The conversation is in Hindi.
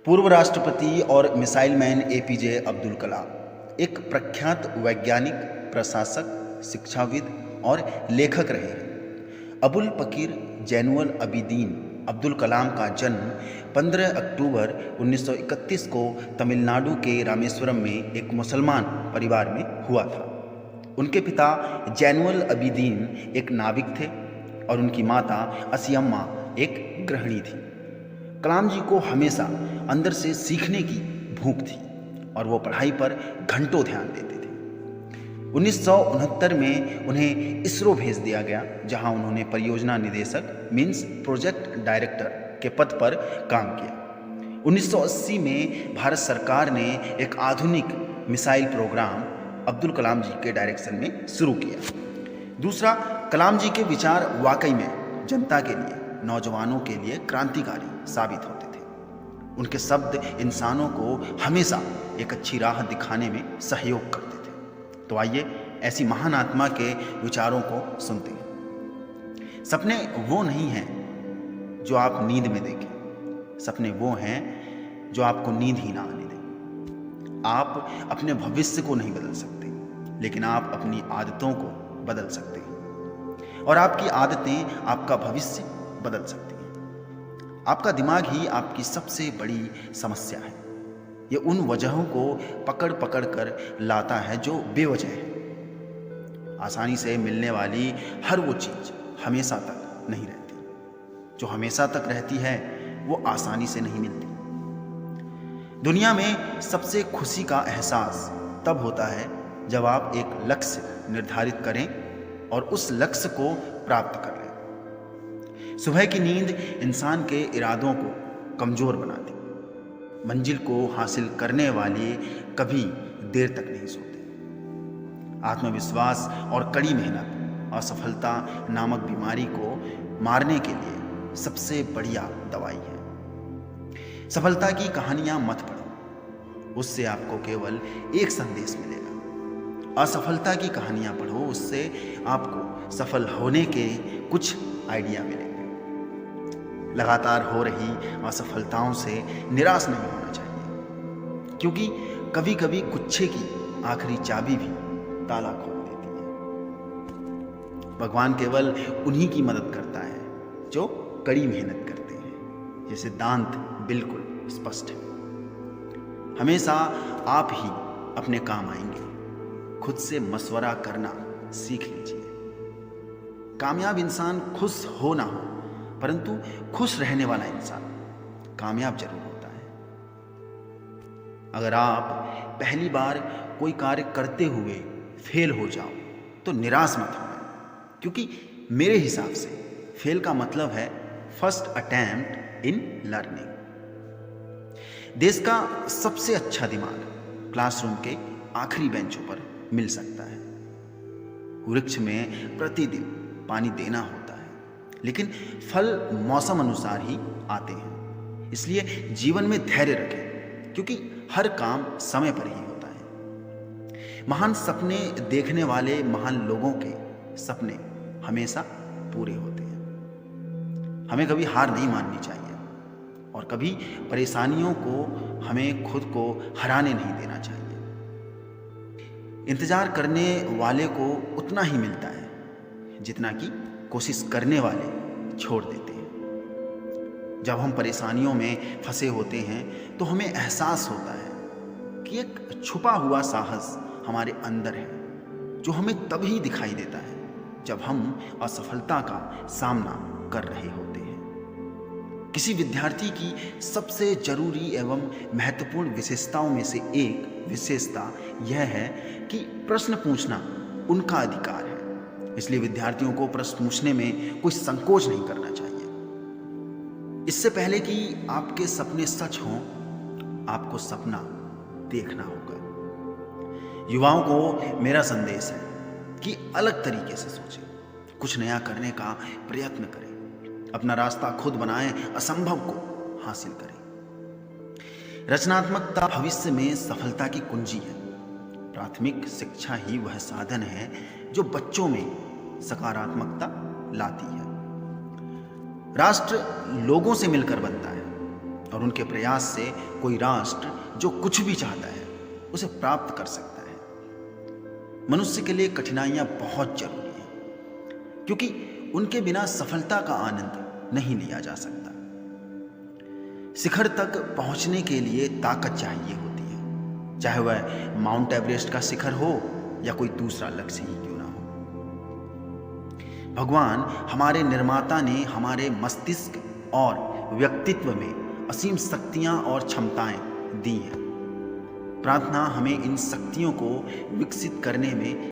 पूर्व राष्ट्रपति और missile man APJ Abdul Kalam एक प्रख्यात वैज्ञानिक, प्रशासक, शिक्षाविद और लेखक रहे हैं। अबुल पकीर जैनुअल अबिदीन अब्दुल कलाम का जन्म 15 अक्टूबर 1931 को तमिलनाडु के रामेश्वरम में एक मुसलमान परिवार में हुआ था। उनके पिता जैनुअल अबिदीन एक नाविक थे और उनकी माता असियम्मा एक गृहिणी थी। कलाम जी को हमेशा अंदर से सीखने की भूख थी और वो पढ़ाई पर घंटों ध्यान देते थे। 1969 में उन्हें इसरो भेज दिया गया, जहां उन्होंने परियोजना निदेशक मीन्स प्रोजेक्ट डायरेक्टर के पद पर काम किया। 1980 में भारत सरकार ने एक आधुनिक मिसाइल प्रोग्राम अब्दुल कलाम जी के डायरेक्शन में शुरू किया। दूसरा, कलाम जी के विचार वाकई में जनता के लिए, नौजवानों के लिए क्रांतिकारी साबित होते थे। उनके शब्द इंसानों को हमेशा एक अच्छी राह दिखाने में सहयोग करते थे। तो आइए ऐसी महान आत्मा के विचारों को सुनते हैं। सपने वो नहीं हैं जो आप नींद में देखें, सपने वो हैं जो आपको नींद ही ना आने दें। आप अपने भविष्य को नहीं बदल सकते, लेकिन आप अपनी आदतों को बदल सकते हैं और आपकी आदतें आपका भविष्य बदल सकती हैं। आपका दिमाग ही आपकी सबसे बड़ी समस्या है। ये उन वजहों को पकड़ पकड़ कर लाता है जो बेवजह है। आसानी से मिलने वाली हर वो चीज हमेशा तक नहीं रहती। जो हमेशा तक रहती है वो आसानी से नहीं मिलती। दुनिया में सबसे खुशी का एहसास तब होता है जब आप एक लक्ष्य निर्धारित करें और उस लक्ष्य को प्राप्त कर लें। सुबह की नींद इंसान के इरादों को कमजोर बनाती। मंजिल को हासिल करने वाले कभी देर तक नहीं सोते। आत्मविश्वास और कड़ी मेहनत असफलता नामक बीमारी को मारने के लिए सबसे बढ़िया दवाई है। सफलता की कहानियां मत पढ़ो, उससे आपको केवल एक संदेश मिलेगा। असफलता की कहानियां पढ़ो, उससे आपको सफल होने के कुछ आइडिया मिलेंगे। लगातार हो रही असफलताओं से निराश नहीं होना चाहिए, क्योंकि कभी कभी गुच्छे की आखिरी चाबी भी ताला खोल देती है। भगवान केवल उन्हीं की मदद करता है जो कड़ी मेहनत करते हैं। ये सिद्धांत बिल्कुल स्पष्ट है। हमेशा आप ही अपने काम आएंगे। खुद से मशवरा करना सीख लीजिए। कामयाब इंसान खुश हो ना हो, परंतु खुश रहने वाला इंसान कामयाब जरूर होता है। अगर आप पहली बार कोई कार्य करते हुए फेल हो जाओ तो निराश मत होना, क्योंकि मेरे हिसाब से फेल का मतलब है फर्स्ट अटेम्प्ट इन लर्निंग। देश का सबसे अच्छा दिमाग क्लासरूम के आखिरी बेंचों पर मिल सकता है। वृक्ष में प्रतिदिन पानी देना होता है, लेकिन फल मौसम अनुसार ही आते हैं। इसलिए जीवन में धैर्य रखें, क्योंकि हर काम समय पर ही होता है। महान सपने देखने वाले महान लोगों के सपने हमेशा पूरे होते हैं। हमें कभी हार नहीं माननी चाहिए और कभी परेशानियों को हमें खुद को हराने नहीं देना चाहिए। इंतजार करने वाले को उतना ही मिलता है जितना कि कोशिश करने वाले छोड़ देते हैं। जब हम परेशानियों में फंसे होते हैं तो हमें एहसास होता है कि एक छुपा हुआ साहस हमारे अंदर है, जो हमें तभी दिखाई देता है जब हम असफलता का सामना कर रहे होते हैं। किसी विद्यार्थी की सबसे जरूरी एवं महत्वपूर्ण विशेषताओं में से एक विशेषता यह है कि प्रश्न पूछना उनका अधिकार है। इसलिए विद्यार्थियों को प्रश्न पूछने में कोई संकोच नहीं करना चाहिए। इससे पहले कि आपके सपने सच हों, आपको सपना देखना होगा। युवाओं को मेरा संदेश है कि अलग तरीके से सोचें, कुछ नया करने का प्रयत्न करें, अपना रास्ता खुद बनाएं, असंभव को हासिल करें। रचनात्मकता भविष्य में सफलता की कुंजी है। प्राथमिक शिक्षा ही वह साधन है जो बच्चों में सकारात्मकता लाती है। राष्ट्र लोगों से मिलकर बनता है और उनके प्रयास से कोई राष्ट्र जो कुछ भी चाहता है उसे प्राप्त कर सकता है। मनुष्य के लिए कठिनाइयां बहुत जरूरी हैं, क्योंकि उनके बिना सफलता का आनंद नहीं लिया जा सकता। शिखर तक पहुंचने के लिए ताकत चाहिए होती है, चाहे वह माउंट एवरेस्ट का शिखर हो या कोई दूसरा लक्ष्य ही क्यों ना हो। भगवान हमारे निर्माता ने हमारे मस्तिष्क और व्यक्तित्व में असीम शक्तियां और क्षमताएं दी हैं। प्रार्थना हमें इन शक्तियों को विकसित करने में